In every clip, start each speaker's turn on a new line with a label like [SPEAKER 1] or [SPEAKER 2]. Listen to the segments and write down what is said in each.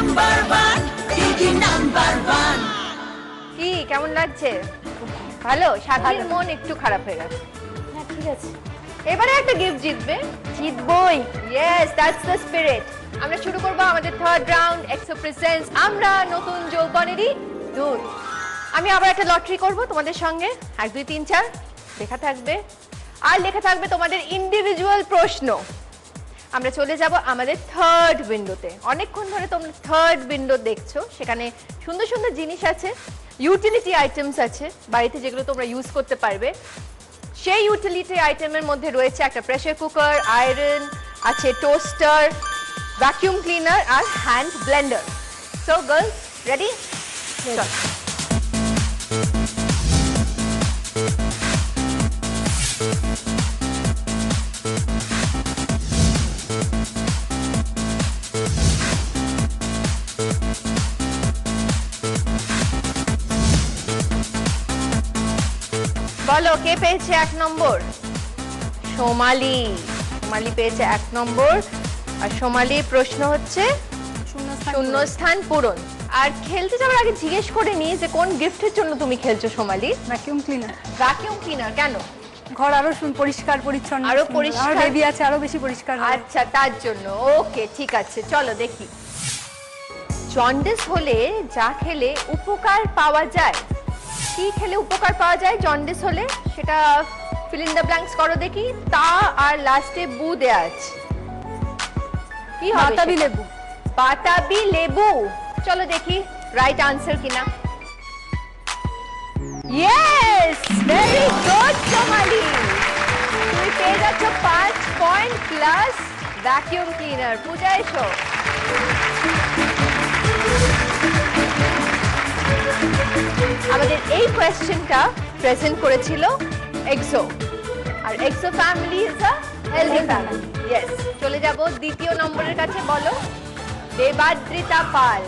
[SPEAKER 1] Number one, দিদি number one.
[SPEAKER 2] কি কেমন লাগছে? ভালো? সাথীর মন একটু খারাপ হয়ে গেছে।
[SPEAKER 3] হ্যাঁ ঠিক আছে,
[SPEAKER 2] এবারে একটা গিফট জিতবে।
[SPEAKER 3] জিতবই।
[SPEAKER 2] Yes, that's the spirit. আমরা শুরু করব আমাদের থার্ড রাউন্ড, এক্সো প্রেজেন্টস আমরা নতুন যৌবনেরই দূত। আমি আবার একটা লটারি করব তোমাদের সঙ্গে, 1 2 3 4 লেখা থাকবে, আর লেখা থাকবে তোমাদের ইন্ডিভিজুয়াল প্রশ্ন। আমরা চলে যাব আমাদের থার্ড উইন্ডোতে। অনেকক্ষণ ধরে তোমরা থার্ড উইন্ডো দেখছো, সেখানে সুন্দর সুন্দর জিনিস আছে, ইউটিলিটি আইটেমস আছে বাড়িতে যেগুলো তোমরা ইউজ করতে পারবে। সেই ইউটিলিটি আইটেমের মধ্যে রয়েছে একটা প্রেসার কুকার, আয়রন, আছে টোস্টার, ভ্যাকুয়াম ক্লিনার আর hand blender. So girls ready? চল। বলো কে পেয়েছে 1 নম্বর? সোমালি। সোমালি পেয়েছে 1 নম্বর। আর সোমালির প্রশ্ন হচ্ছে শূন্যস্থান পূরণ। আর খেলতে যাওয়ার আগে জিজ্ঞেস করে নি যে কোন গিফটের জন্য তুমি খেলছো Somali?
[SPEAKER 3] Vacuum cleaner.
[SPEAKER 2] Vacuum cleaner কেন?
[SPEAKER 3] ঘর আরো পরিষ্কার পরিচ্ছন্ন,
[SPEAKER 2] আরো পরিষ্কার,
[SPEAKER 3] বেবি আছে আরো বেশি পরিষ্কার হবে।
[SPEAKER 2] আচ্ছা তার জন্য। ওকে ঠিক আছে, চলো দেখি। জন্ডিস হলে যা খেলে উপকার পাওয়া যায়, কি খেলে উপকার পাওয়া যায় জন্ডিস হলে? সেটা ফিল ইন দ্য ব্ল্যাঙ্কস করো দেখি। তা আর লাস্টে বু দেয়া আছে, কি হবে?
[SPEAKER 3] বাতাবি লেবু।
[SPEAKER 2] বাতাবি লেবু। চলো দেখি রাইট আনসার কিনা। Yes, very good Somali. তুমি পেয়ে যাচ্ছ 5 point plus vacuum cleaner. Puja এসো। আমাদের এই কোয়েশ্চেনটা প্রেজেন্ট করেছিল এক্সো, আর এক্সো family is a healthy family. Yes, চলে যাব দ্বিতীয় নম্বরের কাছে। বলো দেবাদ্রিতা পাল।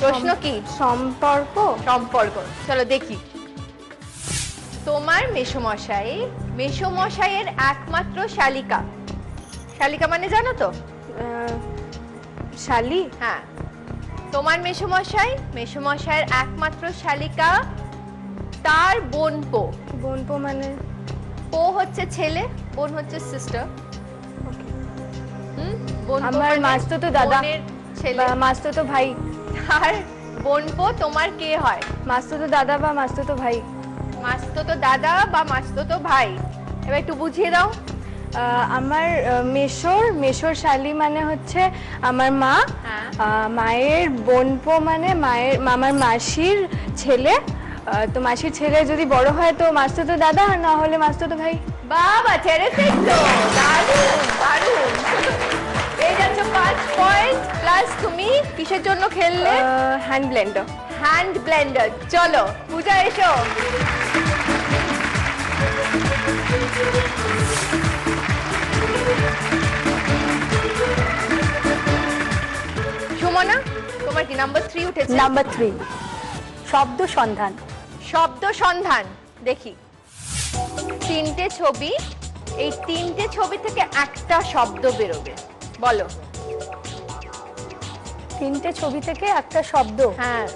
[SPEAKER 2] প্রশ্ন কি?
[SPEAKER 3] সম্পর্ক।
[SPEAKER 2] সম্পর্ক। চলো দেখি। তোমার মেসোমশাই মেসোমশাইয়ের একমাত্র শালিকা। শালিকা মানে জানো তো?
[SPEAKER 3] শালি।
[SPEAKER 2] হ্যাঁ, তোমার মেসোমশাই মেসোমশাইয়ের একমাত্র শালিকা, তার বোনপো।
[SPEAKER 3] বোনপো মানে?
[SPEAKER 2] পো হচ্ছে ছেলে, বোন হচ্ছে সিস্টার।
[SPEAKER 3] আমার মাসতুতো দাদা,
[SPEAKER 2] ছেলে,
[SPEAKER 3] মাসতুতো ভাই।
[SPEAKER 2] আর বোনপো তোমার কে হয়?
[SPEAKER 3] মাসতুতো দাদা বা মাসতুতো ভাই।
[SPEAKER 2] মাসতুতো দাদা বা মাসতুতো ভাই। এবার একটু বুঝিয়ে দাও।
[SPEAKER 3] আমার মেশোর শালি মানে হচ্ছে আমার মা। মায়ের বোনপো মানে আমার মাসির ছেলে। তো মাসির ছেলে যদি বড় হয় তো মাসতুতো দাদা, আর না হলে মাসতুতো ভাই।
[SPEAKER 2] বাবা টেরিফিক তো, দারুণ দারুণ। এই যাচ্ছ 5 পয়েন্ট প্লাস। তুমি কিসের জন্য খেললে?
[SPEAKER 3] Hand Blender.
[SPEAKER 2] Hand Blender. চলো পূজা এসো। সুমনা, তোমার কি নাম্বার 3 উঠেছে?
[SPEAKER 3] নাম্বার 3 শব্দ সন্ধান।
[SPEAKER 2] শব্দ সন্ধান। দেখি 3টে ছবি, এই 3টে ছবি থেকে একটা শব্দ বেরোবে। বলো।
[SPEAKER 3] 3টে ছবি থেকে একটা শব্দ।
[SPEAKER 2] হ্যাঁ।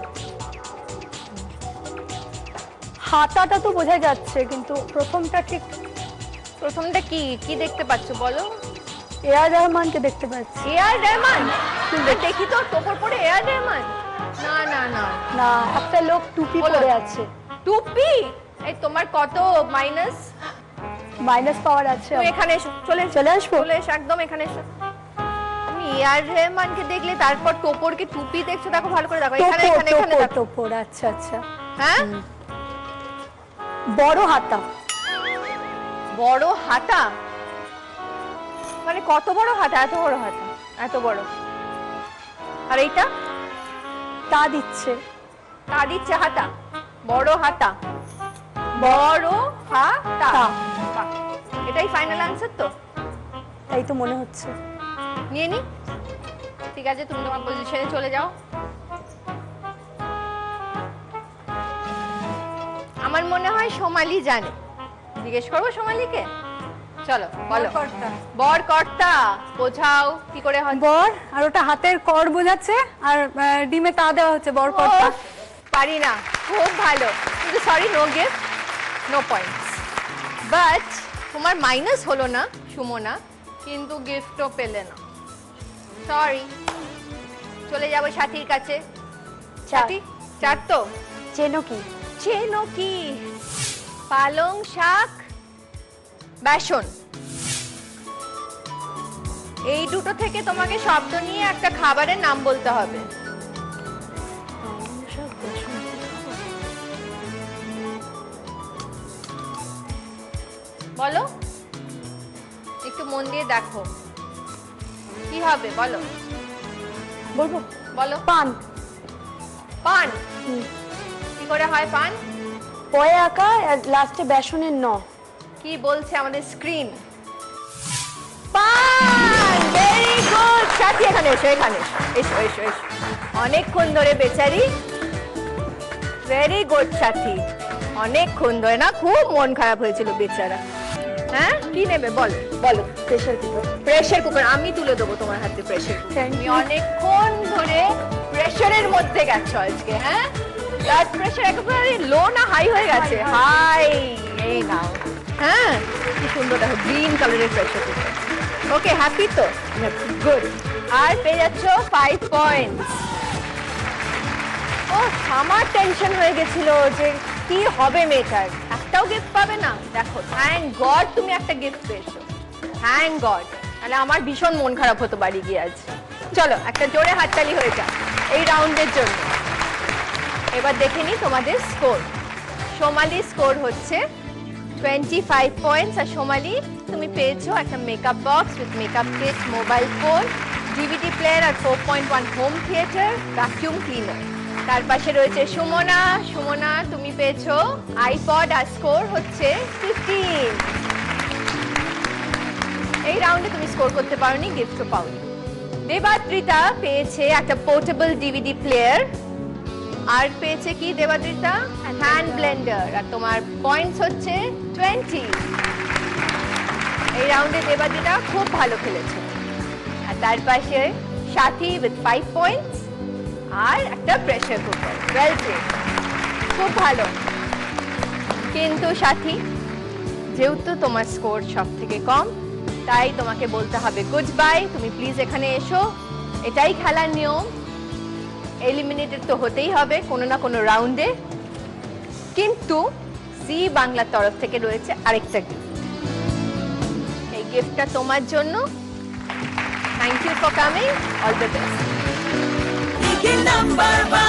[SPEAKER 3] হাতাটা তো বোঝা যাচ্ছে, কিন্তু প্রথমটা ঠিক।
[SPEAKER 2] প্রথমটা কি কি দেখতে পাচ্ছ বলো?
[SPEAKER 3] এআর রহমানকে দেখতে পাচ্ছি।
[SPEAKER 2] এআর রহমান? দেখি তো টোপর পরে এআর রহমান। না না না
[SPEAKER 3] না, একটা লোক টুপি পরে আছে।
[SPEAKER 2] টুপি? এই তোমার কত মাইনাস
[SPEAKER 3] পাওয়ার আছে।
[SPEAKER 2] তুমি এখানে এসো, চলে
[SPEAKER 3] আসবো?
[SPEAKER 2] চলে এসো, একদম এখানে এসো। তুমি এআর রহমানকে দেখলে তারপর টোপরকে টুপি দেখছো? দেখো ভালো করে দেখো, এখানে এখানে এখানে দেখো।
[SPEAKER 3] টোপর। আচ্ছা আচ্ছা।
[SPEAKER 2] হ্যাঁ,
[SPEAKER 3] বড় হাতা।
[SPEAKER 2] বড় হাতা মানে কত বড় হাতা? এত বড় হাতা, এত বড়। আর এইটা
[SPEAKER 3] তা দিচ্ছে।
[SPEAKER 2] তা দিচ্ছে হাতা, বড় হাতা, বড় হাতা। বাহ, এটাই ফাইনাল অ্যান্সার তো?
[SPEAKER 3] তাই তো মনে হচ্ছে।
[SPEAKER 2] নিয়ে নি। ঠিক আছে, তুমি তোমার পজিশনে চলে যাও। আমার মনে হয় সোমালি জানে। জিজ্ঞেস করবো সোমালিকে। চলো বলো
[SPEAKER 3] বরকর্তা।
[SPEAKER 2] বরকর্তা বোঝাও কি করে হয়
[SPEAKER 4] বর আর ওটা হাতের কর বোঝাচ্ছে আর ডিমে তা দেওয়া হচ্ছে বরকর্তা।
[SPEAKER 2] ওহ, পারি না খুব ভালো কিন্তু sorry no gift no points but তোমার মাইনাস হলো না সুমনা কিন্তু গিফটও পেলে না সরি চলে যাবো সাথীর কাছে সাথী চার তো
[SPEAKER 3] চেনো কি?
[SPEAKER 2] চেনো কি পালং শাক বেসন এই দুটো থেকে তোমাকে শব্দ নিয়ে একটা খাবারের নাম বলতে হবে বলো একটু মন দিয়ে দেখো কি হবে বলো
[SPEAKER 3] বলবো?
[SPEAKER 2] বলো
[SPEAKER 3] পান।
[SPEAKER 2] পান কি করে হয় পান
[SPEAKER 3] পয়ে আঁকা আর লাস্টে বেসনের ন।
[SPEAKER 2] কি বলছে আমাদের স্ক্রিন পান ভেরি গুড সাথী এখানে এসো এখানে এসো এসো এসো অনেকক্ষণ ধরে বেচারি ভেরি গুড সাথী অনেকক্ষণ ধরে না খুব মন খারাপ হয়েছিল বেচারা হ্যাঁ কি নেবে বলো বলো
[SPEAKER 3] প্রেসার কুকার।
[SPEAKER 2] প্রেসার কুকার আমি তুলে দেবো তোমার হাতে প্রেসার কুকার
[SPEAKER 3] Thank
[SPEAKER 2] তুমি
[SPEAKER 3] you.
[SPEAKER 2] অনেকক্ষণ ধরে প্রেসারের মধ্যে গেছো আজকে হ্যাঁ ব্লাড প্রেসার একেবারে লো না হাই হয়ে গেছে হাই এই নাও হ্যাঁ কি সুন্দর দেখো গ্রিন কালারের প্রেসার কুকার ওকে হ্যাপি তো গুড আর পেয়ে যাচ্ছ 5 পয়েন্টস ও আমার টেনশন হয়ে গেছিল যে কি হবে মেয়েটার একটাও গিফট পাবে না দেখো থ্যাংক গড তুমি একটা গিফট পেয়েছো থ্যাংক গড তাহলে আমার ভীষণ মন খারাপ হতো বাড়ি গিয়ে আজ চলো একটা জোরে হাততালি হয়ে যাক এই রাউন্ডের জন্য এবার দেখে নিই তোমাদের স্কোর সোমালি স্কোর হচ্ছে 25 পয়েন্টস আর সোমালি তুমি পেয়েছো একটা makeup box with makeup kit mobile phone DVD player আর 4.1 হোম থিয়েটার ভ্যাকুয়াম ক্লিনার তার পাশে রয়েছে সুমনা সুমনা তুমি পেয়েছো আইপড আর স্কোর হচ্ছে 15 এই রাউন্ডে তুমি স্কোর করতে পারোনি গিফটও পাওনি দেবাদ্রিতা পেয়েছে একটা পোর্টেবল ডিভিডি প্লেয়ার আর পেয়েছে কি দেবাদ্রিতা হ্যান্ড ব্লেন্ডার আর তোমার পয়েন্টস হচ্ছে 20 এই রাউন্ডে দেবাদ্রিতা খুব ভালো খেলেছে আর তার পাশে সাথী উইথ 5 পয়েন্টস আর একটা প্রেসার কুকার ওয়েল প্লেড খুব ভালো কিন্তু সাথী যেহেতু তোমার স্কোর সব থেকে কম তাই তোমাকে বলতে হবে গুড বাই তুমি প্লিজ এখানে এসো এটাই খেলার নিয়ম এলিমিনেটেড তো হতেই হবে কোনো না কোনো রাউন্ডে কিন্তু জি বাংলার তরফ থেকে রয়েছে আরেকটা গিফট এই গিফটটা তোমার জন্য thank you for coming all the best
[SPEAKER 1] দিদি নাম্বার 1